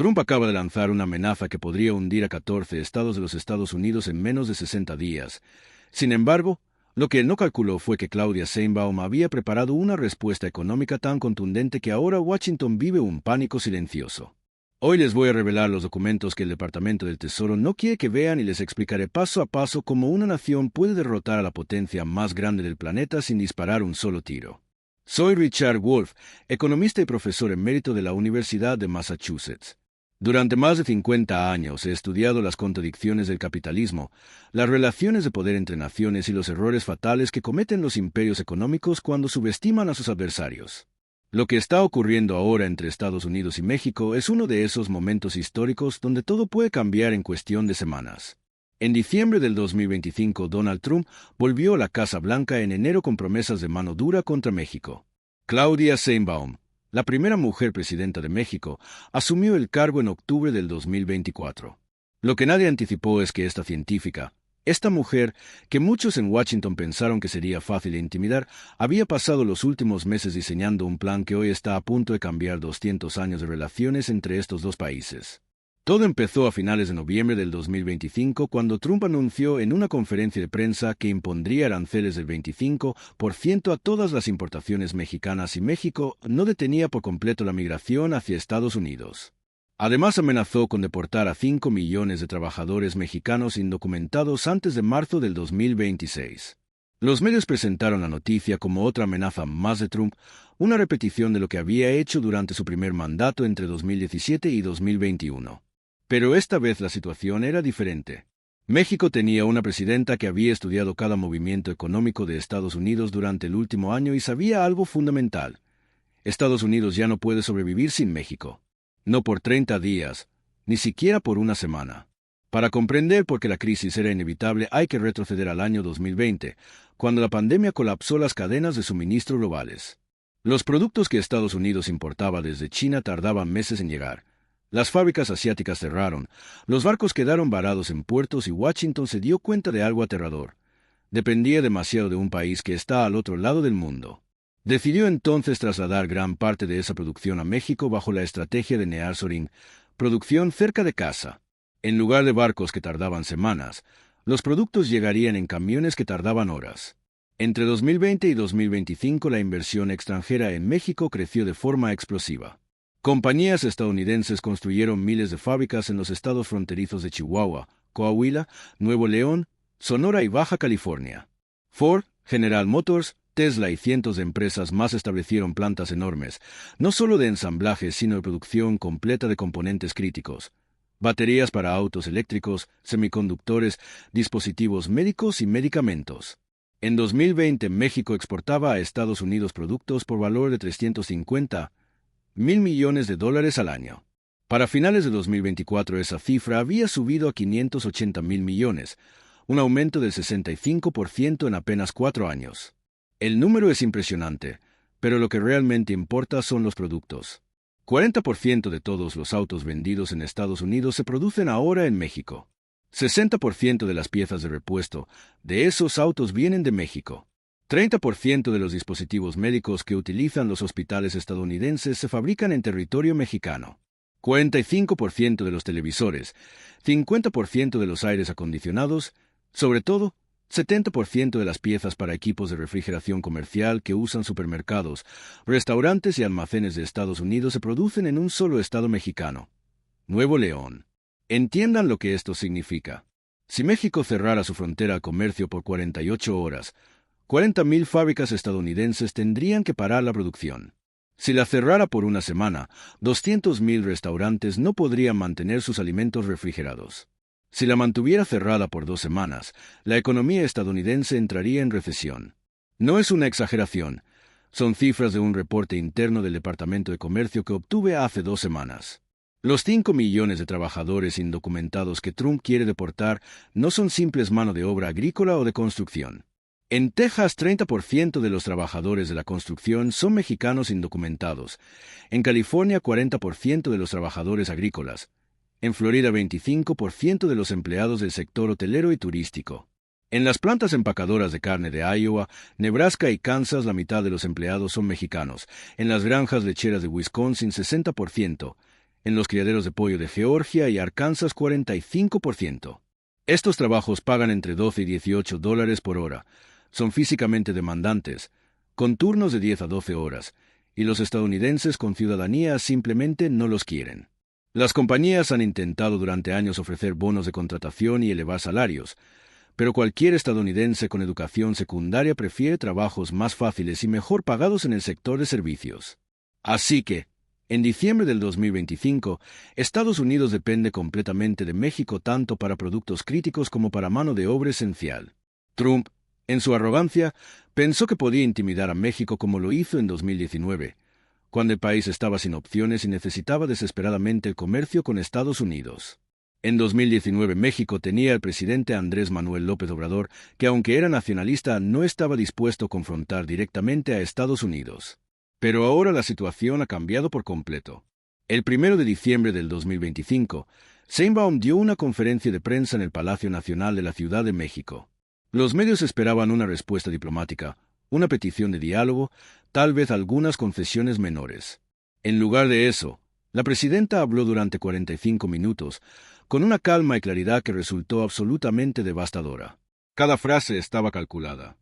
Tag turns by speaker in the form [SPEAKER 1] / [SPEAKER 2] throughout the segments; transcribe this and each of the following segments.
[SPEAKER 1] Trump acaba de lanzar una amenaza que podría hundir a 14 estados de los Estados Unidos en menos de 60 días. Sin embargo, lo que no calculó fue que Claudia Sheinbaum había preparado una respuesta económica tan contundente que ahora Washington vive un pánico silencioso. Hoy les voy a revelar los documentos que el Departamento del Tesoro no quiere que vean y les explicaré paso a paso cómo una nación puede derrotar a la potencia más grande del planeta sin disparar un solo tiro. Soy Richard Wolff, economista y profesor emérito de la Universidad de Massachusetts. Durante más de 50 años he estudiado las contradicciones del capitalismo, las relaciones de poder entre naciones y los errores fatales que cometen los imperios económicos cuando subestiman a sus adversarios. Lo que está ocurriendo ahora entre Estados Unidos y México es uno de esos momentos históricos donde todo puede cambiar en cuestión de semanas. En diciembre del 2025, Donald Trump volvió a la Casa Blanca en enero con promesas de mano dura contra México. Claudia Sheinbaum, la primera mujer presidenta de México, asumió el cargo en octubre del 2024. Lo que nadie anticipó es que esta científica, esta mujer, que muchos en Washington pensaron que sería fácil de intimidar, había pasado los últimos meses diseñando un plan que hoy está a punto de cambiar 200 años de relaciones entre estos dos países. Todo empezó a finales de noviembre del 2025 cuando Trump anunció en una conferencia de prensa que impondría aranceles del 25% a todas las importaciones mexicanas y México no detenía por completo la migración hacia Estados Unidos. Además amenazó con deportar a 5 millones de trabajadores mexicanos indocumentados antes de marzo del 2026. Los medios presentaron la noticia como otra amenaza más de Trump, una repetición de lo que había hecho durante su primer mandato entre 2017 y 2021. Pero esta vez la situación era diferente. México tenía una presidenta que había estudiado cada movimiento económico de Estados Unidos durante el último año y sabía algo fundamental. Estados Unidos ya no puede sobrevivir sin México. No por 30 días, ni siquiera por una semana. Para comprender por qué la crisis era inevitable hay que retroceder al año 2020, cuando la pandemia colapsó las cadenas de suministro globales. Los productos que Estados Unidos importaba desde China tardaban meses en llegar. Las fábricas asiáticas cerraron, los barcos quedaron varados en puertos y Washington se dio cuenta de algo aterrador. Dependía demasiado de un país que está al otro lado del mundo. Decidió entonces trasladar gran parte de esa producción a México bajo la estrategia de nearshoring, producción cerca de casa. En lugar de barcos que tardaban semanas, los productos llegarían en camiones que tardaban horas. Entre 2020 y 2025 la inversión extranjera en México creció de forma explosiva. Compañías estadounidenses construyeron miles de fábricas en los estados fronterizos de Chihuahua, Coahuila, Nuevo León, Sonora y Baja California. Ford, General Motors, Tesla y cientos de empresas más establecieron plantas enormes, no solo de ensamblaje sino de producción completa de componentes críticos. Baterías para autos eléctricos, semiconductores, dispositivos médicos y medicamentos. En 2020 México exportaba a Estados Unidos productos por valor de $350 mil millones al año. Para finales de 2024 esa cifra había subido a 580 mil millones, un aumento del 65% en apenas 4 años. El número es impresionante, pero lo que realmente importa son los productos. 40% de todos los autos vendidos en Estados Unidos se producen ahora en México. 60% de las piezas de repuesto de esos autos vienen de México. 30% de los dispositivos médicos que utilizan los hospitales estadounidenses se fabrican en territorio mexicano. 45% de los televisores, 50% de los aires acondicionados, sobre todo, 70% de las piezas para equipos de refrigeración comercial que usan supermercados, restaurantes y almacenes de Estados Unidos se producen en un solo estado mexicano, Nuevo León. Entiendan lo que esto significa. Si México cerrara su frontera al comercio por 48 horas, 40.000 fábricas estadounidenses tendrían que parar la producción. Si la cerrara por una semana, 200.000 restaurantes no podrían mantener sus alimentos refrigerados. Si la mantuviera cerrada por 2 semanas, la economía estadounidense entraría en recesión. No es una exageración, son cifras de un reporte interno del Departamento de Comercio que obtuve hace 2 semanas. Los 5 millones de trabajadores indocumentados que Trump quiere deportar no son simples mano de obra agrícola o de construcción. En Texas, 30% de los trabajadores de la construcción son mexicanos indocumentados. En California, 40% de los trabajadores agrícolas. En Florida, 25% de los empleados del sector hotelero y turístico. En las plantas empacadoras de carne de Iowa, Nebraska y Kansas, la mitad de los empleados son mexicanos. En las granjas lecheras de Wisconsin, 60%. en los criaderos de pollo de Georgia y Arkansas 45%. Estos trabajos pagan entre 12 y 18 dólares por hora, son físicamente demandantes, con turnos de 10 a 12 horas, y los estadounidenses con ciudadanía simplemente no los quieren. Las compañías han intentado durante años ofrecer bonos de contratación y elevar salarios, pero cualquier estadounidense con educación secundaria prefiere trabajos más fáciles y mejor pagados en el sector de servicios. Así que, en diciembre del 2025, Estados Unidos depende completamente de México tanto para productos críticos como para mano de obra esencial. Trump, en su arrogancia, pensó que podía intimidar a México como lo hizo en 2019, cuando el país estaba sin opciones y necesitaba desesperadamente el comercio con Estados Unidos. En 2019 México tenía al presidente Andrés Manuel López Obrador, que aunque era nacionalista no estaba dispuesto a confrontar directamente a Estados Unidos. Pero ahora la situación ha cambiado por completo. El 1 de diciembre del 2025, Sheinbaum dio una conferencia de prensa en el Palacio Nacional de la Ciudad de México. Los medios esperaban una respuesta diplomática, una petición de diálogo, tal vez algunas concesiones menores. En lugar de eso, la presidenta habló durante 45 minutos, con una calma y claridad que resultó absolutamente devastadora. Cada frase estaba calculada.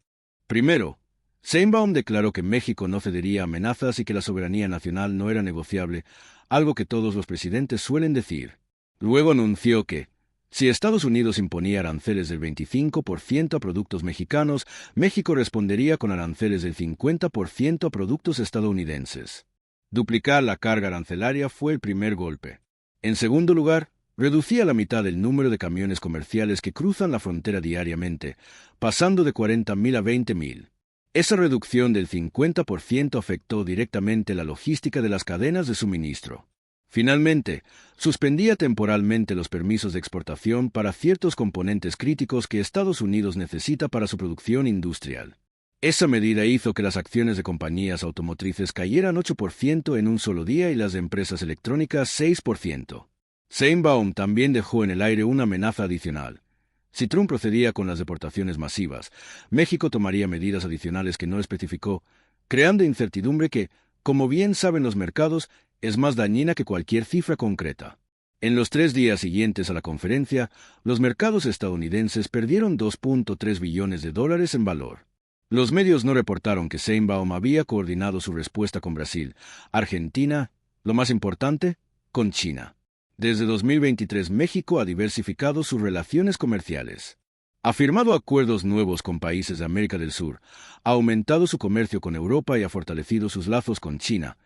[SPEAKER 1] Primero, Sheinbaum declaró que México no cedería a amenazas y que la soberanía nacional no era negociable, algo que todos los presidentes suelen decir. Luego anunció que, si Estados Unidos imponía aranceles del 25% a productos mexicanos, México respondería con aranceles del 50% a productos estadounidenses. Duplicar la carga arancelaria fue el primer golpe. En segundo lugar, reducía a la mitad el número de camiones comerciales que cruzan la frontera diariamente, pasando de 40,000 a 20,000. Esa reducción del 50% afectó directamente la logística de las cadenas de suministro. Finalmente, suspendía temporalmente los permisos de exportación para ciertos componentes críticos que Estados Unidos necesita para su producción industrial. Esa medida hizo que las acciones de compañías automotrices cayeran 8% en un solo día y las de empresas electrónicas 6%. Sheinbaum también dejó en el aire una amenaza adicional. Si Trump procedía con las deportaciones masivas, México tomaría medidas adicionales que no especificó, creando incertidumbre que, como bien saben los mercados, es más dañina que cualquier cifra concreta. En los 3 días siguientes a la conferencia, los mercados estadounidenses perdieron 2.3 billones de dólares en valor. Los medios no reportaron que Sheinbaum había coordinado su respuesta con Brasil, Argentina, lo más importante, con China. Desde 2023 México ha diversificado sus relaciones comerciales. Ha firmado acuerdos nuevos con países de América del Sur, ha aumentado su comercio con Europa y ha fortalecido sus lazos con China,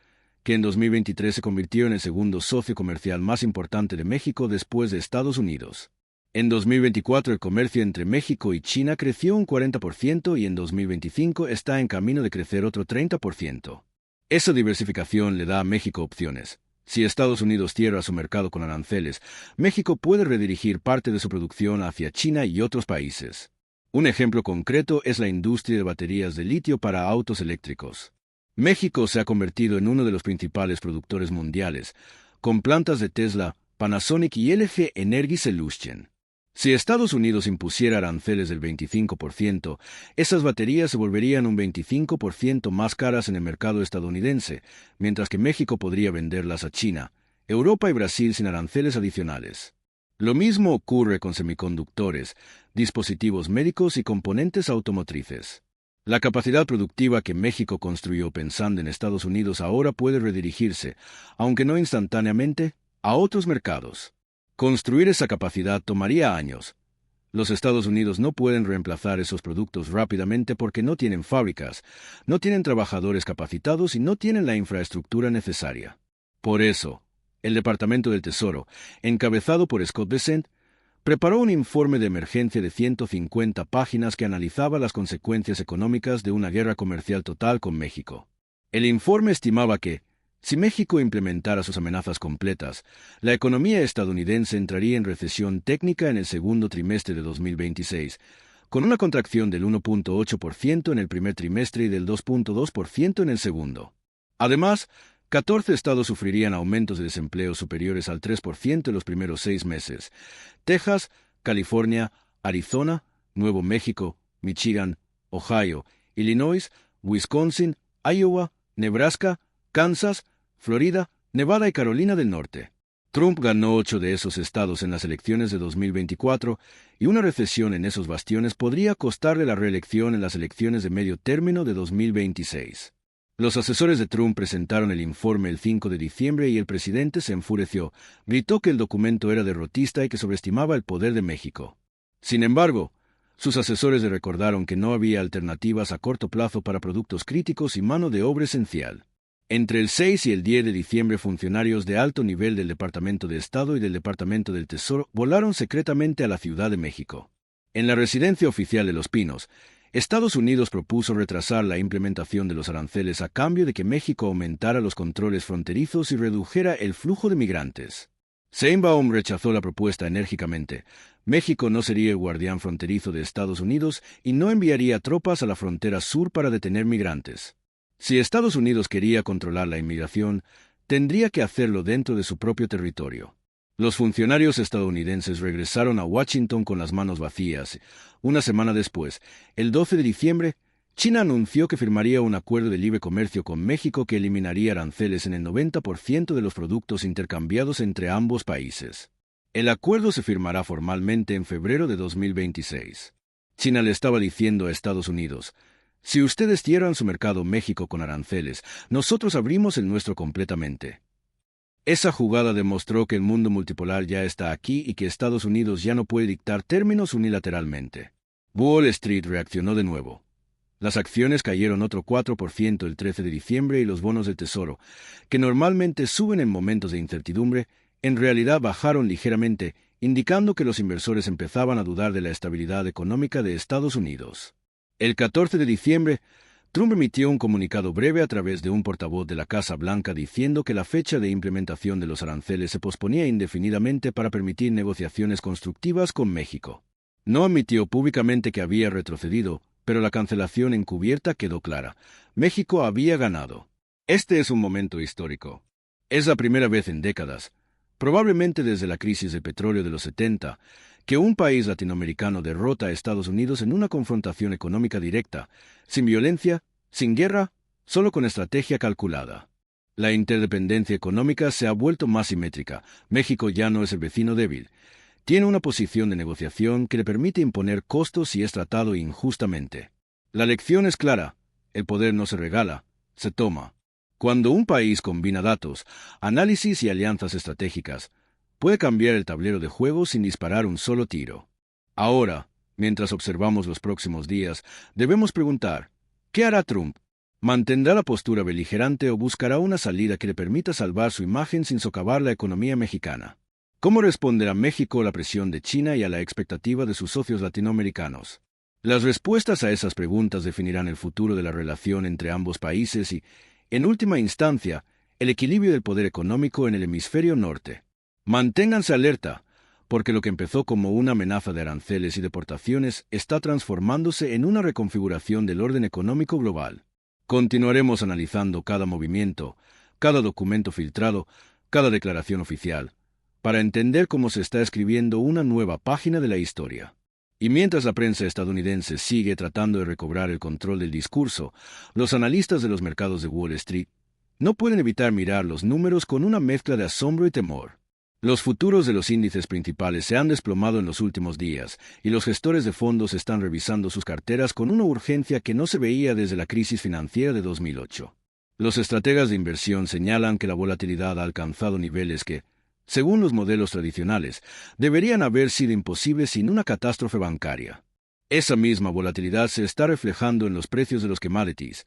[SPEAKER 1] que en 2023 se convirtió en el segundo socio comercial más importante de México después de Estados Unidos. En 2024 el comercio entre México y China creció un 40% y en 2025 está en camino de crecer otro 30%. Esa diversificación le da a México opciones. Si Estados Unidos cierra su mercado con aranceles, México puede redirigir parte de su producción hacia China y otros países. Un ejemplo concreto es la industria de baterías de litio para autos eléctricos. México se ha convertido en uno de los principales productores mundiales, con plantas de Tesla, Panasonic y LG Energy Solution. Si Estados Unidos impusiera aranceles del 25%, esas baterías se volverían un 25% más caras en el mercado estadounidense, mientras que México podría venderlas a China, Europa y Brasil sin aranceles adicionales. Lo mismo ocurre con semiconductores, dispositivos médicos y componentes automotrices. La capacidad productiva que México construyó pensando en Estados Unidos ahora puede redirigirse, aunque no instantáneamente, a otros mercados. Construir esa capacidad tomaría años. Los Estados Unidos no pueden reemplazar esos productos rápidamente porque no tienen fábricas, no tienen trabajadores capacitados y no tienen la infraestructura necesaria. Por eso, el Departamento del Tesoro, encabezado por Scott Bessent, preparó un informe de emergencia de 150 páginas que analizaba las consecuencias económicas de una guerra comercial total con México. El informe estimaba que, si México implementara sus amenazas completas, la economía estadounidense entraría en recesión técnica en el segundo trimestre de 2026, con una contracción del 1.8% en el primer trimestre y del 2.2% en el segundo. Además, 14 estados sufrirían aumentos de desempleo superiores al 3% en los primeros 6 meses. Texas, California, Arizona, Nuevo México, Michigan, Ohio, Illinois, Wisconsin, Iowa, Nebraska, Kansas, Florida, Nevada y Carolina del Norte. Trump ganó 8 de esos estados en las elecciones de 2024 y una recesión en esos bastiones podría costarle la reelección en las elecciones de medio término de 2026. Los asesores de Trump presentaron el informe el 5 de diciembre y el presidente se enfureció, gritó que el documento era derrotista y que sobreestimaba el poder de México. Sin embargo, sus asesores le recordaron que no había alternativas a corto plazo para productos críticos y mano de obra esencial. Entre el 6 y el 10 de diciembre, funcionarios de alto nivel del Departamento de Estado y del Departamento del Tesoro volaron secretamente a la Ciudad de México. En la residencia oficial de Los Pinos, Estados Unidos propuso retrasar la implementación de los aranceles a cambio de que México aumentara los controles fronterizos y redujera el flujo de migrantes. Sheinbaum rechazó la propuesta enérgicamente. México no sería el guardián fronterizo de Estados Unidos y no enviaría tropas a la frontera sur para detener migrantes. Si Estados Unidos quería controlar la inmigración, tendría que hacerlo dentro de su propio territorio. Los funcionarios estadounidenses regresaron a Washington con las manos vacías. Una semana después, el 12 de diciembre, China anunció que firmaría un acuerdo de libre comercio con México que eliminaría aranceles en el 90% de los productos intercambiados entre ambos países. El acuerdo se firmará formalmente en febrero de 2026. China le estaba diciendo a Estados Unidos: si ustedes cierran su mercado México con aranceles, nosotros abrimos el nuestro completamente. Esa jugada demostró que el mundo multipolar ya está aquí y que Estados Unidos ya no puede dictar términos unilateralmente. Wall Street reaccionó de nuevo. Las acciones cayeron otro 4% el 13 de diciembre y los bonos del Tesoro, que normalmente suben en momentos de incertidumbre, en realidad bajaron ligeramente, indicando que los inversores empezaban a dudar de la estabilidad económica de Estados Unidos. El 14 de diciembre, Trump emitió un comunicado breve a través de un portavoz de la Casa Blanca diciendo que la fecha de implementación de los aranceles se posponía indefinidamente para permitir negociaciones constructivas con México. No admitió públicamente que había retrocedido, pero la cancelación encubierta quedó clara. México había ganado. Este es un momento histórico. Es la primera vez en décadas, probablemente desde la crisis del petróleo de los 70, que un país latinoamericano derrota a Estados Unidos en una confrontación económica directa, sin violencia, sin guerra, solo con estrategia calculada. La interdependencia económica se ha vuelto más simétrica. México ya no es el vecino débil. Tiene una posición de negociación que le permite imponer costos si es tratado injustamente. La lección es clara: el poder no se regala, se toma. Cuando un país combina datos, análisis y alianzas estratégicas, puede cambiar el tablero de juego sin disparar un solo tiro. Ahora, mientras observamos los próximos días, debemos preguntar: ¿qué hará Trump? ¿Mantendrá la postura beligerante o buscará una salida que le permita salvar su imagen sin socavar la economía mexicana? ¿Cómo responderá México a la presión de China y a la expectativa de sus socios latinoamericanos? Las respuestas a esas preguntas definirán el futuro de la relación entre ambos países y, en última instancia, el equilibrio del poder económico en el hemisferio norte. Manténganse alerta, porque lo que empezó como una amenaza de aranceles y deportaciones está transformándose en una reconfiguración del orden económico global. Continuaremos analizando cada movimiento, cada documento filtrado, cada declaración oficial, para entender cómo se está escribiendo una nueva página de la historia. Y mientras la prensa estadounidense sigue tratando de recobrar el control del discurso, los analistas de los mercados de Wall Street no pueden evitar mirar los números con una mezcla de asombro y temor. Los futuros de los índices principales se han desplomado en los últimos días, y los gestores de fondos están revisando sus carteras con una urgencia que no se veía desde la crisis financiera de 2008. Los estrategas de inversión señalan que la volatilidad ha alcanzado niveles que, según los modelos tradicionales, deberían haber sido imposibles sin una catástrofe bancaria. Esa misma volatilidad se está reflejando en los precios de los commodities,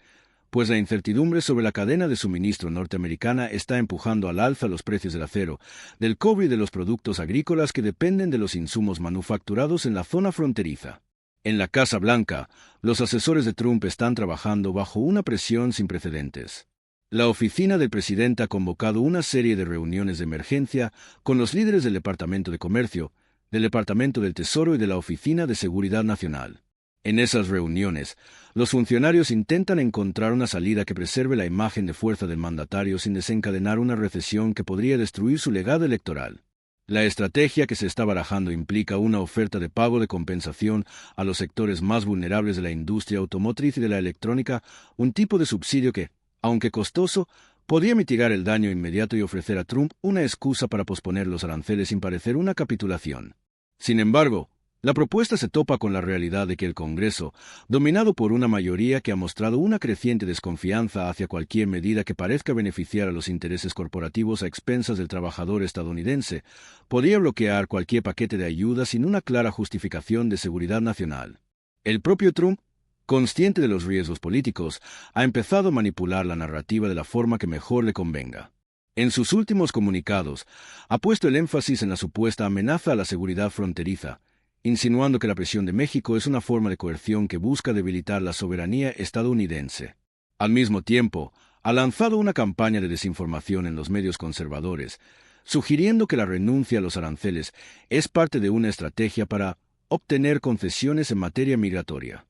[SPEAKER 1] pues la incertidumbre sobre la cadena de suministro norteamericana está empujando al alza los precios del acero, del cobre y de los productos agrícolas que dependen de los insumos manufacturados en la zona fronteriza. En la Casa Blanca, los asesores de Trump están trabajando bajo una presión sin precedentes. La oficina del presidente ha convocado una serie de reuniones de emergencia con los líderes del Departamento de Comercio, del Departamento del Tesoro y de la Oficina de Seguridad Nacional. En esas reuniones, los funcionarios intentan encontrar una salida que preserve la imagen de fuerza del mandatario sin desencadenar una recesión que podría destruir su legado electoral. La estrategia que se está barajando implica una oferta de pago de compensación a los sectores más vulnerables de la industria automotriz y de la electrónica, un tipo de subsidio que, aunque costoso, podría mitigar el daño inmediato y ofrecer a Trump una excusa para posponer los aranceles sin parecer una capitulación. Sin embargo, la propuesta se topa con la realidad de que el Congreso, dominado por una mayoría que ha mostrado una creciente desconfianza hacia cualquier medida que parezca beneficiar a los intereses corporativos a expensas del trabajador estadounidense, podría bloquear cualquier paquete de ayuda sin una clara justificación de seguridad nacional. El propio Trump, consciente de los riesgos políticos, ha empezado a manipular la narrativa de la forma que mejor le convenga. En sus últimos comunicados, ha puesto el énfasis en la supuesta amenaza a la seguridad fronteriza, insinuando que la presión de México es una forma de coerción que busca debilitar la soberanía estadounidense. Al mismo tiempo, ha lanzado una campaña de desinformación en los medios conservadores, sugiriendo que la renuncia a los aranceles es parte de una estrategia para obtener concesiones en materia migratoria.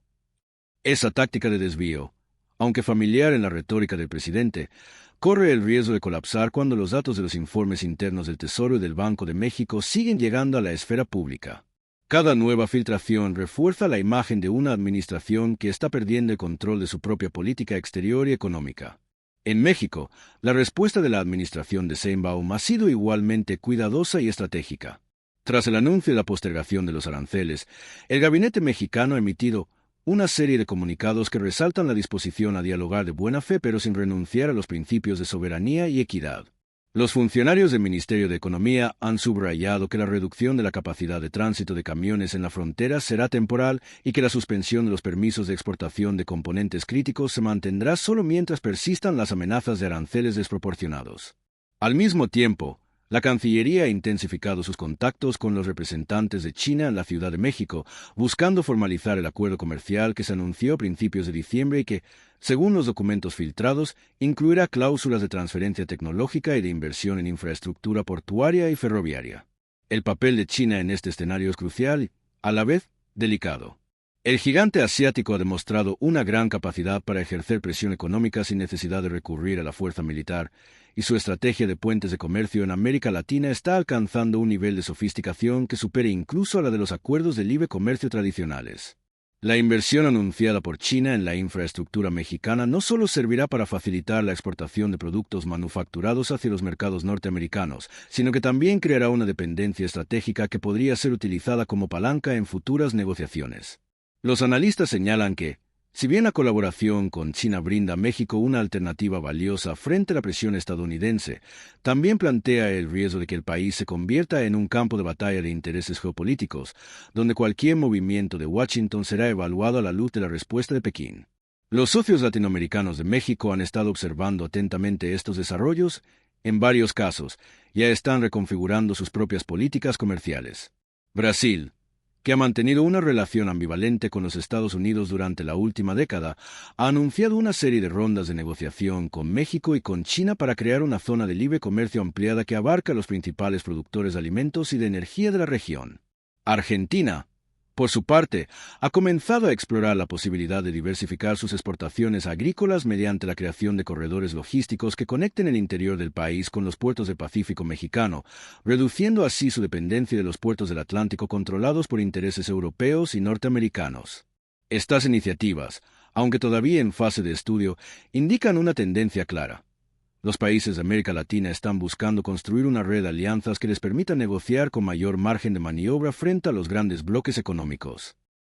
[SPEAKER 1] Esa táctica de desvío, aunque familiar en la retórica del presidente, corre el riesgo de colapsar cuando los datos de los informes internos del Tesoro y del Banco de México siguen llegando a la esfera pública. Cada nueva filtración refuerza la imagen de una administración que está perdiendo el control de su propia política exterior y económica. En México, la respuesta de la administración de Sheinbaum ha sido igualmente cuidadosa y estratégica. Tras el anuncio de la postergación de los aranceles, el gabinete mexicano ha emitido una serie de comunicados que resaltan la disposición a dialogar de buena fe pero sin renunciar a los principios de soberanía y equidad. Los funcionarios del Ministerio de Economía han subrayado que la reducción de la capacidad de tránsito de camiones en la frontera será temporal y que la suspensión de los permisos de exportación de componentes críticos se mantendrá solo mientras persistan las amenazas de aranceles desproporcionados. Al mismo tiempo, la Cancillería ha intensificado sus contactos con los representantes de China en la Ciudad de México, buscando formalizar el acuerdo comercial que se anunció a principios de diciembre y que, según los documentos filtrados, incluirá cláusulas de transferencia tecnológica y de inversión en infraestructura portuaria y ferroviaria. El papel de China en este escenario es crucial y, a la vez, delicado. El gigante asiático ha demostrado una gran capacidad para ejercer presión económica sin necesidad de recurrir a la fuerza militar, y su estrategia de puentes de comercio en América Latina está alcanzando un nivel de sofisticación que supera incluso a la de los acuerdos de libre comercio tradicionales. La inversión anunciada por China en la infraestructura mexicana no solo servirá para facilitar la exportación de productos manufacturados hacia los mercados norteamericanos, sino que también creará una dependencia estratégica que podría ser utilizada como palanca en futuras negociaciones. Los analistas señalan que, si bien la colaboración con China brinda a México una alternativa valiosa frente a la presión estadounidense, también plantea el riesgo de que el país se convierta en un campo de batalla de intereses geopolíticos, donde cualquier movimiento de Washington será evaluado a la luz de la respuesta de Pekín. Los socios latinoamericanos de México han estado observando atentamente estos desarrollos. En varios casos, ya están reconfigurando sus propias políticas comerciales. Brasil, que ha mantenido una relación ambivalente con los Estados Unidos durante la última década, ha anunciado una serie de rondas de negociación con México y con China para crear una zona de libre comercio ampliada que abarca a los principales productores de alimentos y de energía de la región. Argentina, por su parte, ha comenzado a explorar la posibilidad de diversificar sus exportaciones agrícolas mediante la creación de corredores logísticos que conecten el interior del país con los puertos del Pacífico mexicano, reduciendo así su dependencia de los puertos del Atlántico controlados por intereses europeos y norteamericanos. Estas iniciativas, aunque todavía en fase de estudio, indican una tendencia clara. Los países de América Latina están buscando construir una red de alianzas que les permita negociar con mayor margen de maniobra frente a los grandes bloques económicos.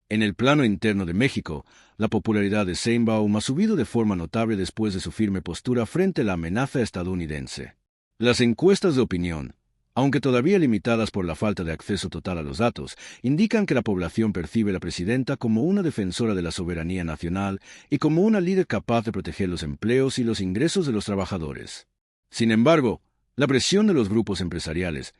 [SPEAKER 1] En el plano interno de México, la popularidad de Sheinbaum ha subido de forma notable después de su firme postura frente a la amenaza estadounidense. Las encuestas de opinión, aunque todavía limitadas por la falta de acceso total a los datos, indican que la población percibe a la presidenta como una defensora de la soberanía nacional y como una líder capaz de proteger los empleos y los ingresos de los trabajadores. Sin embargo, la presión de los grupos empresariales,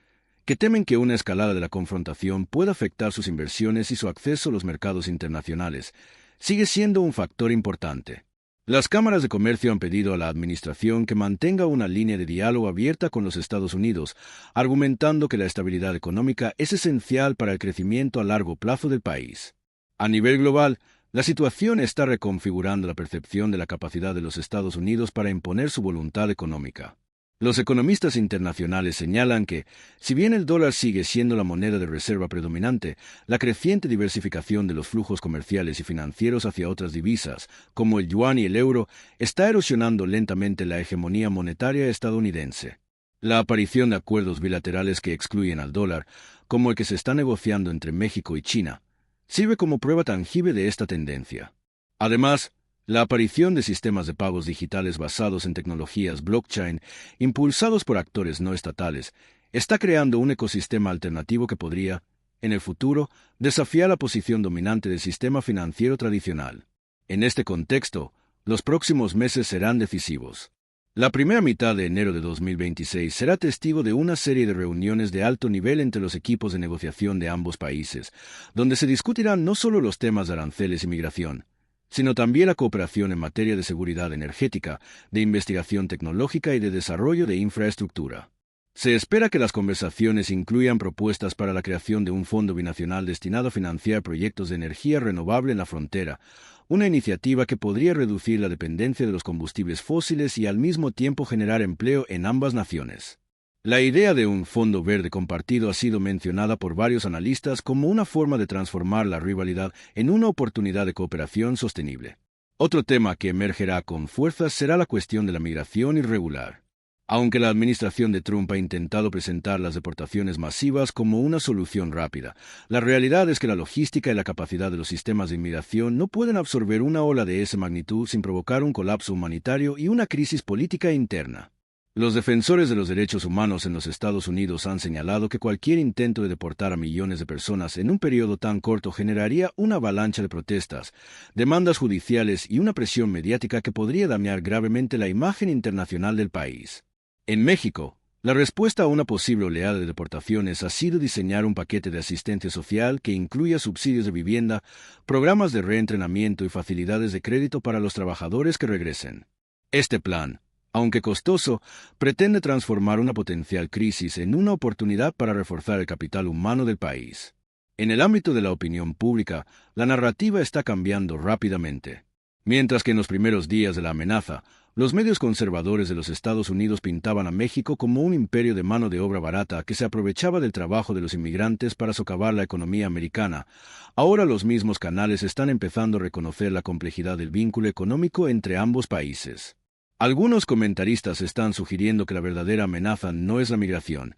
[SPEAKER 1] que temen que una escalada de la confrontación pueda afectar sus inversiones y su acceso a los mercados internacionales, sigue siendo un factor importante. Las cámaras de comercio han pedido a la administración que mantenga una línea de diálogo abierta con los Estados Unidos, argumentando que la estabilidad económica es esencial para el crecimiento a largo plazo del país. A nivel global, la situación está reconfigurando la percepción de la capacidad de los Estados Unidos para imponer su voluntad económica. Los economistas internacionales señalan que, si bien el dólar sigue siendo la moneda de reserva predominante, la creciente diversificación de los flujos comerciales y financieros hacia otras divisas, como el yuan y el euro, está erosionando lentamente la hegemonía monetaria estadounidense. La aparición de acuerdos bilaterales que excluyen al dólar, como el que se está negociando entre México y China, sirve como prueba tangible de esta tendencia. Además, la aparición de sistemas de pagos digitales basados en tecnologías blockchain, impulsados por actores no estatales, está creando un ecosistema alternativo que podría, en el futuro, desafiar la posición dominante del sistema financiero tradicional. En este contexto, los próximos meses serán decisivos. La primera mitad de enero de 2026 será testigo de una serie de reuniones de alto nivel entre los equipos de negociación de ambos países, donde se discutirán no solo los temas de aranceles y migración, sino también la cooperación en materia de seguridad energética, de investigación tecnológica y de desarrollo de infraestructura. Se espera que las conversaciones incluyan propuestas para la creación de un fondo binacional destinado a financiar proyectos de energía renovable en la frontera, una iniciativa que podría reducir la dependencia de los combustibles fósiles y al mismo tiempo generar empleo en ambas naciones. La idea de un fondo verde compartido ha sido mencionada por varios analistas como una forma de transformar la rivalidad en una oportunidad de cooperación sostenible. Otro tema que emergerá con fuerza será la cuestión de la migración irregular. Aunque la administración de Trump ha intentado presentar las deportaciones masivas como una solución rápida, la realidad es que la logística y la capacidad de los sistemas de inmigración no pueden absorber una ola de esa magnitud sin provocar un colapso humanitario y una crisis política interna. Los defensores de los derechos humanos en los Estados Unidos han señalado que cualquier intento de deportar a millones de personas en un periodo tan corto generaría una avalancha de protestas, demandas judiciales y una presión mediática que podría dañar gravemente la imagen internacional del país. En México, la respuesta a una posible oleada de deportaciones ha sido diseñar un paquete de asistencia social que incluya subsidios de vivienda, programas de reentrenamiento y facilidades de crédito para los trabajadores que regresen. Este plan, aunque costoso, pretende transformar una potencial crisis en una oportunidad para reforzar el capital humano del país. En el ámbito de la opinión pública, la narrativa está cambiando rápidamente. Mientras que en los primeros días de la amenaza, los medios conservadores de los Estados Unidos pintaban a México como un imperio de mano de obra barata que se aprovechaba del trabajo de los inmigrantes para socavar la economía americana, ahora los mismos canales están empezando a reconocer la complejidad del vínculo económico entre ambos países. Algunos comentaristas están sugiriendo que la verdadera amenaza no es la migración,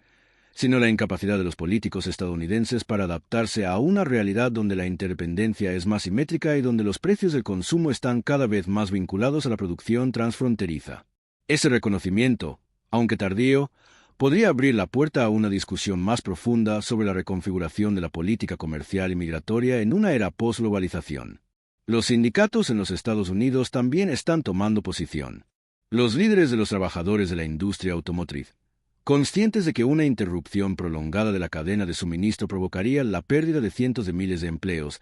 [SPEAKER 1] sino la incapacidad de los políticos estadounidenses para adaptarse a una realidad donde la interdependencia es más simétrica y donde los precios del consumo están cada vez más vinculados a la producción transfronteriza. Ese reconocimiento, aunque tardío, podría abrir la puerta a una discusión más profunda sobre la reconfiguración de la política comercial y migratoria en una era post-globalización. Los sindicatos en los Estados Unidos también están tomando posición. Los líderes de los trabajadores de la industria automotriz, conscientes de que una interrupción prolongada de la cadena de suministro provocaría la pérdida de cientos de miles de empleos,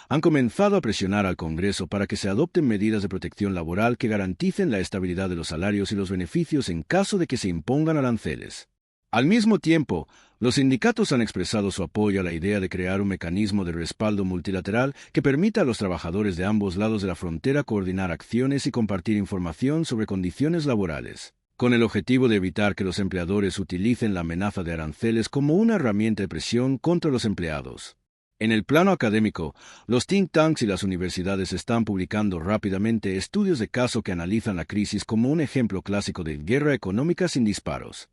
[SPEAKER 1] han comenzado a presionar al Congreso para que se adopten medidas de protección laboral que garanticen la estabilidad de los salarios y los beneficios en caso de que se impongan aranceles. Al mismo tiempo, los sindicatos han expresado su apoyo a la idea de crear un mecanismo de respaldo multilateral que permita a los trabajadores de ambos lados de la frontera coordinar acciones y compartir información sobre condiciones laborales, con el objetivo de evitar que los empleadores utilicen la amenaza de aranceles como una herramienta de presión contra los empleados. En el plano académico, los think tanks y las universidades están publicando rápidamente estudios de caso que analizan la crisis como un ejemplo clásico de guerra económica sin disparos.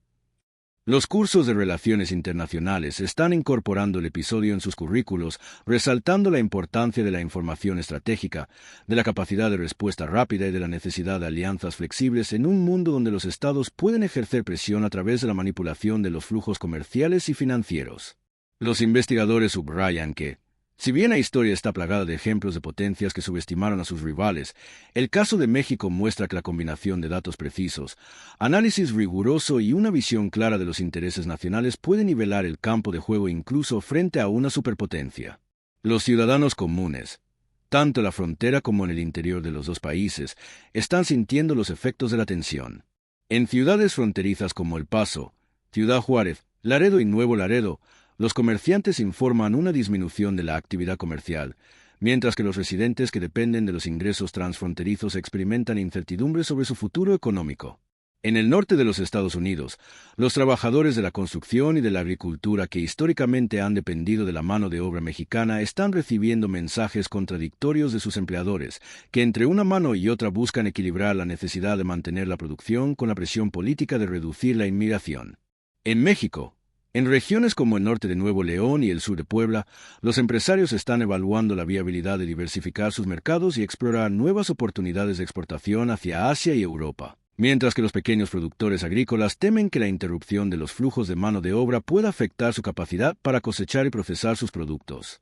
[SPEAKER 1] Los cursos de relaciones internacionales están incorporando el episodio en sus currículos, resaltando la importancia de la información estratégica, de la capacidad de respuesta rápida y de la necesidad de alianzas flexibles en un mundo donde los estados pueden ejercer presión a través de la manipulación de los flujos comerciales y financieros. Los investigadores subrayan que, si bien la historia está plagada de ejemplos de potencias que subestimaron a sus rivales, el caso de México muestra que la combinación de datos precisos, análisis riguroso y una visión clara de los intereses nacionales puede nivelar el campo de juego incluso frente a una superpotencia. Los ciudadanos comunes, tanto en la frontera como en el interior de los dos países, están sintiendo los efectos de la tensión. En ciudades fronterizas como El Paso, Ciudad Juárez, Laredo y Nuevo Laredo, los comerciantes informan una disminución de la actividad comercial, mientras que los residentes que dependen de los ingresos transfronterizos experimentan incertidumbre sobre su futuro económico. En el norte de los Estados Unidos, los trabajadores de la construcción y de la agricultura que históricamente han dependido de la mano de obra mexicana están recibiendo mensajes contradictorios de sus empleadores, que entre una mano y otra buscan equilibrar la necesidad de mantener la producción con la presión política de reducir la inmigración. En México, en regiones como el norte de Nuevo León y el sur de Puebla, los empresarios están evaluando la viabilidad de diversificar sus mercados y explorar nuevas oportunidades de exportación hacia Asia y Europa. Mientras que los pequeños productores agrícolas temen que la interrupción de los flujos de mano de obra pueda afectar su capacidad para cosechar y procesar sus productos.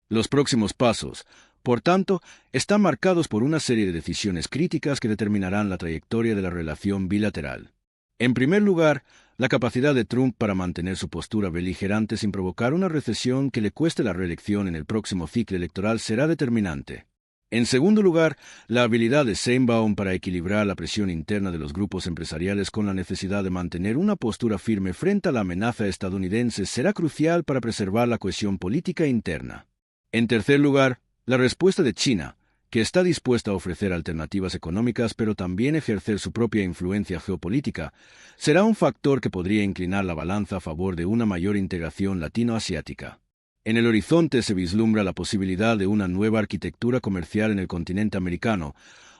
[SPEAKER 1] Los próximos pasos, por tanto, están marcados por una serie de decisiones críticas que determinarán la trayectoria de la relación bilateral. En primer lugar, la capacidad de Trump para mantener su postura beligerante sin provocar una recesión que le cueste la reelección en el próximo ciclo electoral será determinante. En segundo lugar, la habilidad de Sheinbaum para equilibrar la presión interna de los grupos empresariales con la necesidad de mantener una postura firme frente a la amenaza estadounidense será crucial para preservar la cohesión política interna. En tercer lugar, la respuesta de China, que está dispuesta a ofrecer alternativas económicas pero también ejercer su propia influencia geopolítica, será un factor que podría inclinar la balanza a favor de una mayor integración latinoasiática. En el horizonte se vislumbra la posibilidad de una nueva arquitectura comercial en el continente americano,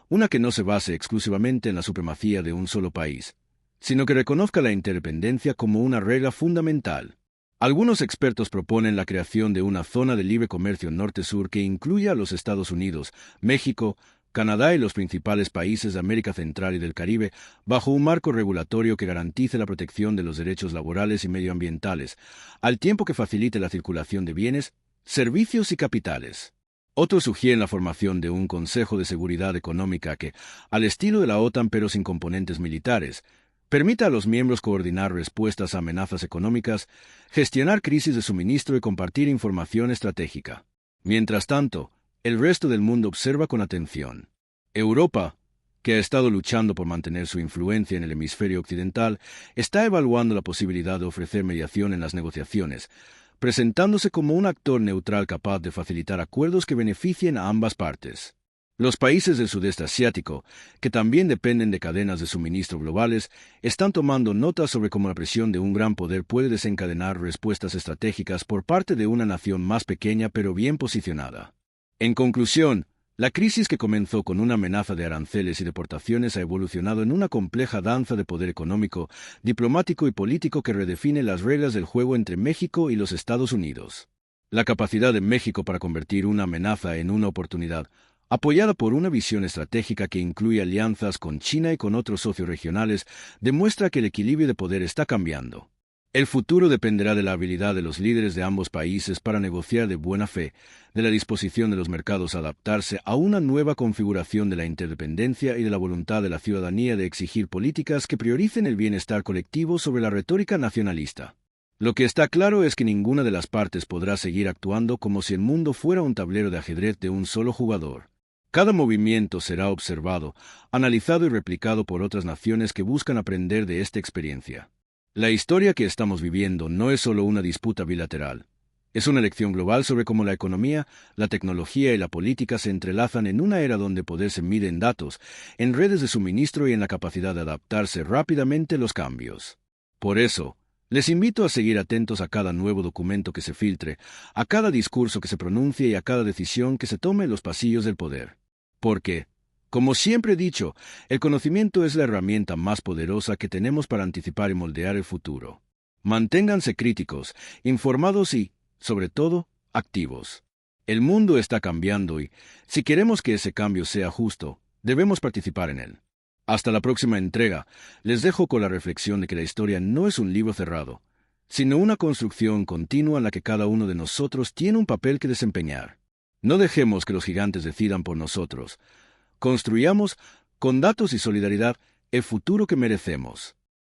[SPEAKER 1] una que no se base exclusivamente en la supremacía de un solo país, sino que reconozca la interdependencia como una regla fundamental. Algunos expertos proponen la creación de una zona de libre comercio norte-sur que incluya a los Estados Unidos, México, Canadá y los principales países de América Central y del Caribe, bajo un marco regulatorio que garantice la protección de los derechos laborales y medioambientales, al tiempo que facilite la circulación de bienes, servicios y capitales. Otros sugieren la formación de un Consejo de Seguridad Económica que, al estilo de la OTAN pero sin componentes militares, permita a los miembros coordinar respuestas a amenazas económicas, gestionar crisis de suministro y compartir información estratégica. Mientras tanto, el resto del mundo observa con atención. Europa, que ha estado luchando por mantener su influencia en el hemisferio occidental, está evaluando la posibilidad de ofrecer mediación en las negociaciones, presentándose como un actor neutral capaz de facilitar acuerdos que beneficien a ambas partes. Los países del sudeste asiático, que también dependen de cadenas de suministro globales, están tomando nota sobre cómo la presión de un gran poder puede desencadenar respuestas estratégicas por parte de una nación más pequeña pero bien posicionada. En conclusión, la crisis que comenzó con una amenaza de aranceles y deportaciones ha evolucionado en una compleja danza de poder económico, diplomático y político que redefine las reglas del juego entre México y los Estados Unidos. La capacidad de México para convertir una amenaza en una oportunidad, apoyada por una visión estratégica que incluye alianzas con China y con otros socios regionales, demuestra que el equilibrio de poder está cambiando. El futuro dependerá de la habilidad de los líderes de ambos países para negociar de buena fe, de la disposición de los mercados a adaptarse a una nueva configuración de la interdependencia y de la voluntad de la ciudadanía de exigir políticas que prioricen el bienestar colectivo sobre la retórica nacionalista. Lo que está claro es que ninguna de las partes podrá seguir actuando como si el mundo fuera un tablero de ajedrez de un solo jugador. Cada movimiento será observado, analizado y replicado por otras naciones que buscan aprender de esta experiencia. La historia que estamos viviendo no es solo una disputa bilateral. Es una lección global sobre cómo la economía, la tecnología y la política se entrelazan en una era donde poder se mide en datos, en redes de suministro y en la capacidad de adaptarse rápidamente a los cambios. Por eso, les invito a seguir atentos a cada nuevo documento que se filtre, a cada discurso que se pronuncie y a cada decisión que se tome en los pasillos del poder. Porque, como siempre he dicho, el conocimiento es la herramienta más poderosa que tenemos para anticipar y moldear el futuro. Manténganse críticos, informados y, sobre todo, activos. El mundo está cambiando y, si queremos que ese cambio sea justo, debemos participar en él. Hasta la próxima entrega, les dejo con la reflexión de que la historia no es un libro cerrado, sino una construcción continua en la que cada uno de nosotros tiene un papel que desempeñar. No dejemos que los gigantes decidan por nosotros. Construyamos, con datos y solidaridad, el futuro que merecemos.